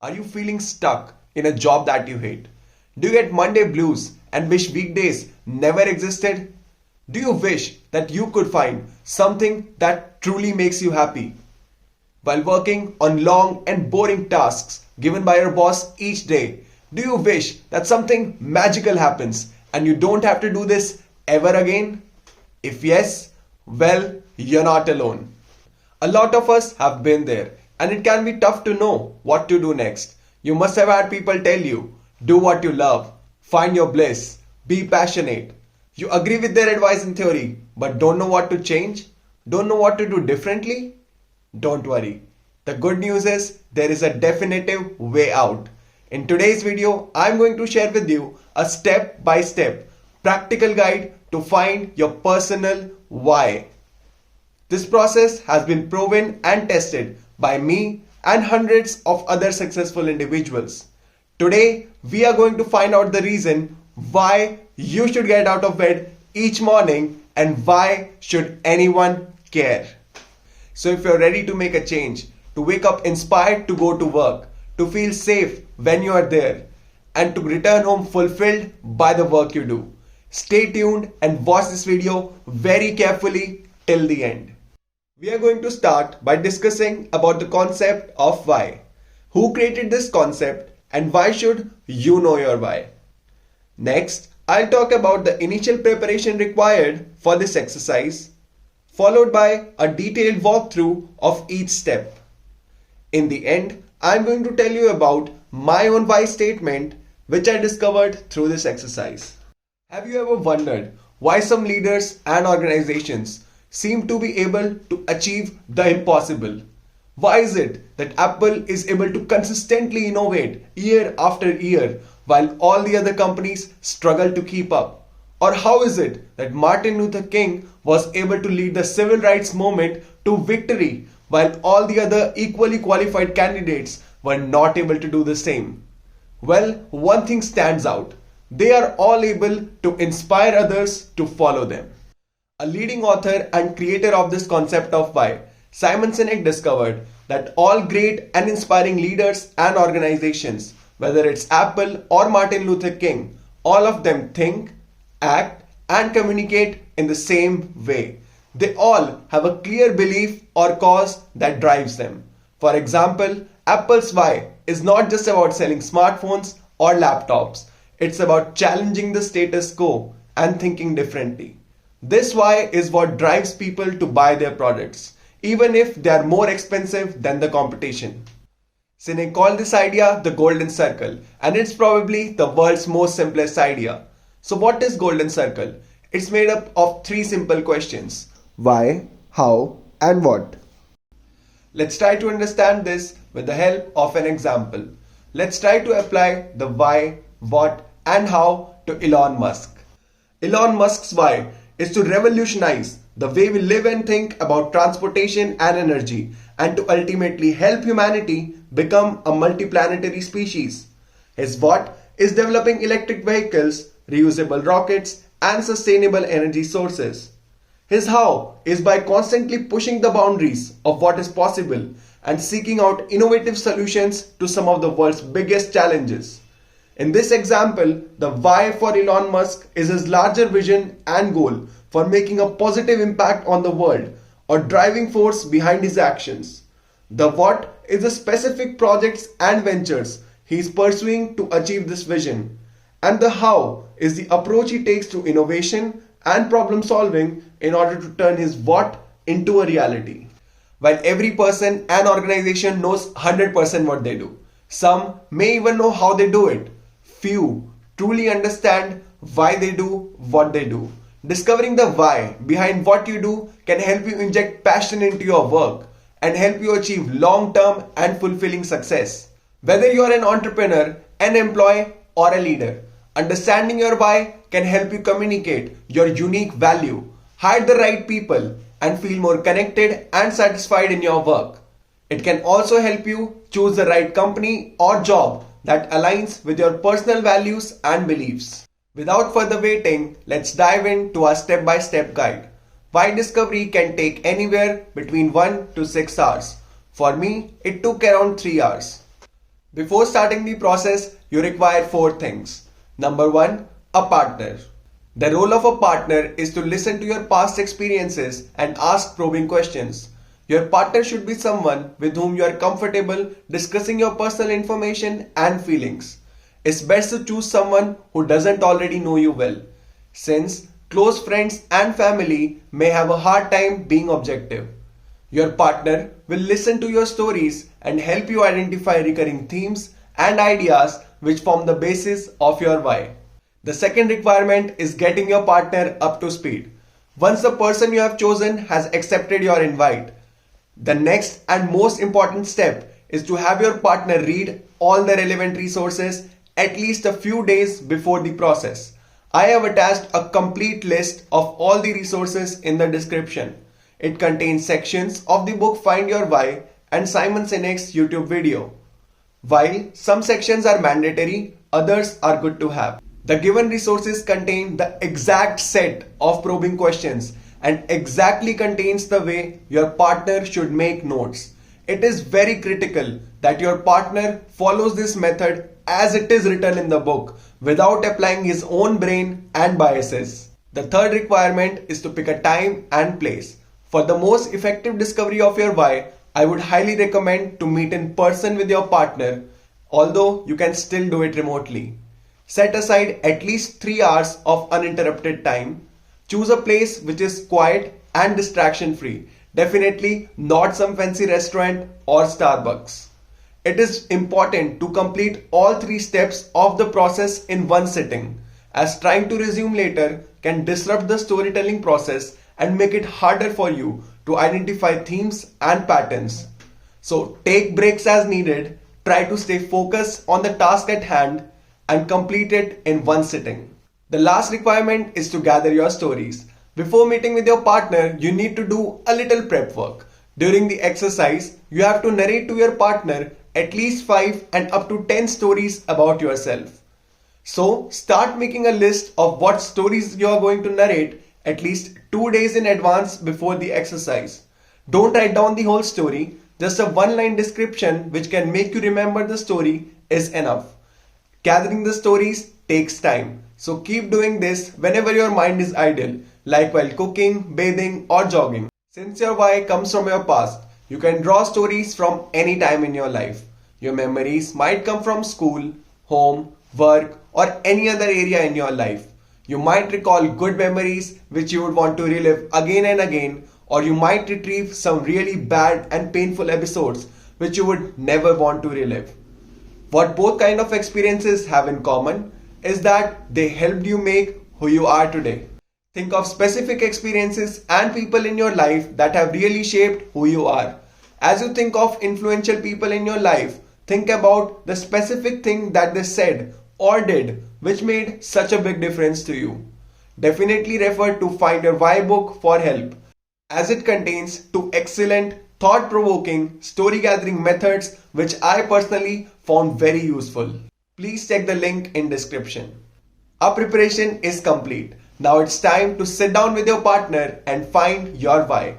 Are you feeling stuck in a job that you hate? Do you get Monday blues and wish weekdays never existed? Do you wish that you could find something that truly makes you happy? While working on long and boring tasks given by your boss each day, do you wish that something magical happens and you don't have to do this ever again? If yes, well, you're not alone. A lot of us have been there, and it can be tough to know what to do next. You must have had people tell you, do what you love, find your bliss, be passionate. You agree with their advice in theory, but don't know what to change? Don't know what to do differently? Don't worry. The good news is there is a definitive way out. In today's video, I'm going to share with you a step-by-step practical guide to find your personal why. This process has been proven and tested by me and hundreds of other successful individuals. Today, we are going to find out the reason why you should get out of bed each morning and why should anyone care. So if you're ready to make a change, to wake up inspired to go to work, to feel safe when you are there, and to return home fulfilled by the work you do, stay tuned and watch this video very carefully till the end. We are going to start by discussing about the concept of why. Who created this concept and why should you know your why? Next, I'll talk about the initial preparation required for this exercise, followed by a detailed walkthrough of each step. In the end, I'm going to tell you about my own why statement which I discovered through this exercise. Have you ever wondered why some leaders and organizations seem to be able to achieve the impossible? Why is it that Apple is able to consistently innovate year after year while all the other companies struggle to keep up? Or how is it that Martin Luther King was able to lead the civil rights movement to victory while all the other equally qualified candidates were not able to do the same? Well, one thing stands out. They are all able to inspire others to follow them. A leading author and creator of this concept of why, Simon Sinek, discovered that all great and inspiring leaders and organizations, whether it's Apple or Martin Luther King, all of them think, act, and communicate in the same way. They all have a clear belief or cause that drives them. For example, Apple's why is not just about selling smartphones or laptops. It's about challenging the status quo and thinking differently. This why is what drives people to buy their products, even if they are more expensive than the competition. Sinek called this idea the golden circle, and it's probably the world's most simplest idea. So what is golden circle? It's made up of three simple questions: why, how, and what. Let's try to understand this with the help of an example. Let's try to apply the why, what, and how to Elon Musk. Elon Musk's why is to revolutionize the way we live and think about transportation and energy, and to ultimately help humanity become a multiplanetary species. His what is developing electric vehicles, reusable rockets, and sustainable energy sources. His how is by constantly pushing the boundaries of what is possible and seeking out innovative solutions to some of the world's biggest challenges. In this example, the why for Elon Musk is his larger vision and goal for making a positive impact on the world, or driving force behind his actions. The what is the specific projects and ventures he is pursuing to achieve this vision. And the how is the approach he takes to innovation and problem solving in order to turn his what into a reality. While every person and organization knows 100% what they do, some may even know how they do it. Few truly understand why they do what they do. Discovering the why behind what you do can help you inject passion into your work and help you achieve long-term and fulfilling success. Whether you are an entrepreneur, an employee, or a leader, understanding your why can help you communicate your unique value, hire the right people, and feel more connected and satisfied in your work. It can also help you choose the right company or job that aligns with your personal values and beliefs. Without further waiting, let's dive into our step-by-step guide. Why discovery can take anywhere between 1 to 6 hours. For me, it took around 3 hours. Before starting the process, you require four things. Number one, a partner. The role of a partner is to listen to your past experiences and ask probing questions. Your partner should be someone with whom you are comfortable discussing your personal information and feelings. It's best to choose someone who doesn't already know you well, since close friends and family may have a hard time being objective. Your partner will listen to your stories and help you identify recurring themes and ideas which form the basis of your why. The second requirement is getting your partner up to speed. Once the person you have chosen has accepted your invite, the next and most important step is to have your partner read all the relevant resources at least a few days before the process. I have attached a complete list of all the resources in the description. It contains sections of the book Find Your Why and Simon Sinek's YouTube video. While some sections are mandatory, others are good to have. The given resources contain the exact set of probing questions and exactly contains the way your partner should make notes. It is very critical that your partner follows this method as it is written in the book without applying his own brain and biases. The third requirement is to pick a time and place. For the most effective discovery of your why, I would highly recommend to meet in person with your partner, although you can still do it remotely. Set aside at least 3 hours of uninterrupted time. Choose a place which is quiet and distraction free. Definitely not some fancy restaurant or Starbucks. It is important to complete all 3 steps of the process in one sitting, as trying to resume later can disrupt the storytelling process and make it harder for you to identify themes and patterns. So take breaks as needed, try to stay focused on the task at hand and complete it in one sitting. The last requirement is to gather your stories. Before meeting with your partner, you need to do a little prep work. During the exercise, you have to narrate to your partner at least 5 and up to 10 stories about yourself. So start making a list of what stories you are going to narrate at least 2 days in advance before the exercise. Don't write down the whole story, just a one-line description which can make you remember the story is enough. Gathering the stories takes time, so keep doing this whenever your mind is idle, like while cooking, bathing or jogging. Since your why comes from your past, you can draw stories from any time in your life. Your memories might come from school, home, work or any other area in your life. You might recall good memories which you would want to relive again and again, or you might retrieve some really bad and painful episodes which you would never want to relive. What both kind of experiences have in common is that they helped you make who you are today. Think of specific experiences and people in your life that have really shaped who you are. As you think of influential people in your life, think about the specific thing that they said or did which made such a big difference to you. Definitely refer to Find Your Why book for help, as it contains 2 excellent thought-provoking story gathering methods which I personally found very useful. Please check the link in description. Our preparation is complete. Now it's time to sit down with your partner and find your why.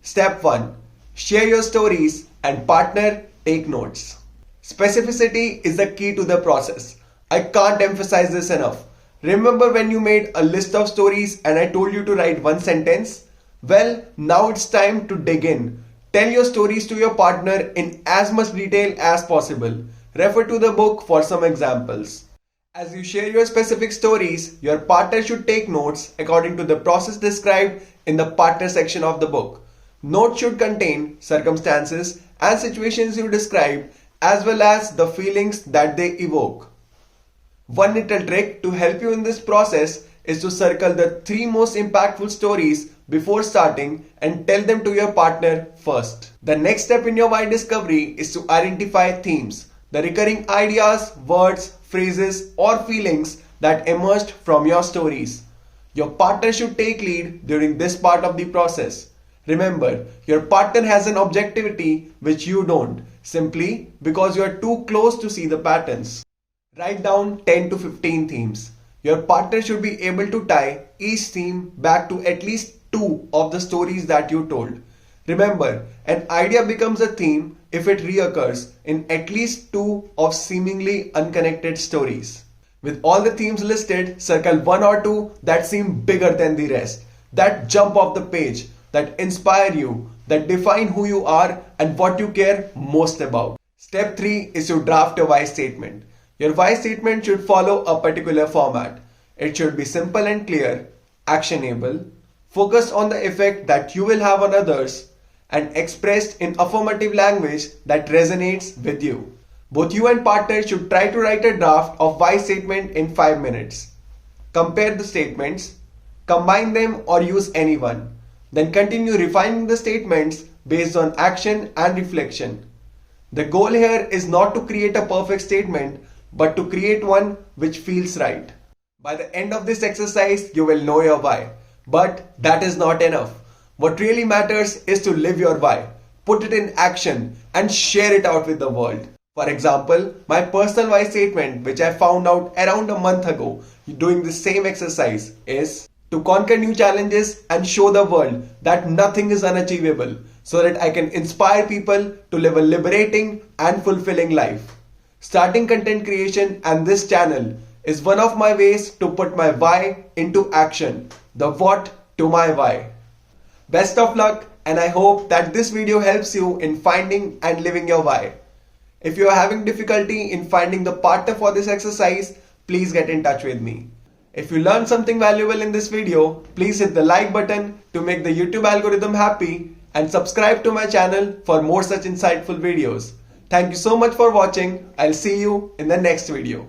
Step 1. Share your stories and partner take notes. Specificity is the key to the process. I can't emphasize this enough. Remember when you made a list of stories and I told you to write one sentence? Well, now it's time to dig in. Tell your stories to your partner in as much detail as possible. Refer to the book for some examples. As you share your specific stories, your partner should take notes according to the process described in the partner section of the book. Notes should contain circumstances and situations you described as well as the feelings that they evoke. One little trick to help you in this process is to circle the 3 most impactful stories before starting and tell them to your partner first. The next step in your why discovery is to identify themes, the recurring ideas, words, phrases or feelings that emerged from your stories. Your partner should take lead during this part of the process. Remember, your partner has an objectivity which you don't, simply because you are too close to see the patterns. Write down 10 to 15 themes. Your partner should be able to tie each theme back to at least 2 of the stories that you told. Remember, an idea becomes a theme if it reoccurs in at least two of seemingly unconnected stories. With all the themes listed, circle one or two that seem bigger than the rest, that jump off the page, that inspire you, that define who you are and what you care most about. Step 3 is to draft your why statement. Your why statement should follow a particular format. It should be simple and clear, actionable, focused on the effect that you will have on others, and expressed in affirmative language that resonates with you. Both you and partner should try to write a draft of why statement in 5 minutes. Compare the statements, combine them or use any one. Then continue refining the statements based on action and reflection. The goal here is not to create a perfect statement, but to create one which feels right. By the end of this exercise, you will know your why. But that is not enough. What really matters is to live your why, put it in action, and share it out with the world. For example, my personal why statement, which I found out around a month ago doing the same exercise, is to conquer new challenges and show the world that nothing is unachievable, so that I can inspire people to live a liberating and fulfilling life. Starting content creation and this channel is one of my ways to put my why into action, the what to my why. Best of luck, and I hope that this video helps you in finding and living your why. If you are having difficulty in finding the partner for this exercise, please get in touch with me. If you learned something valuable in this video, please hit the like button to make the YouTube algorithm happy and subscribe to my channel for more such insightful videos. Thank you so much for watching. I'll see you in the next video.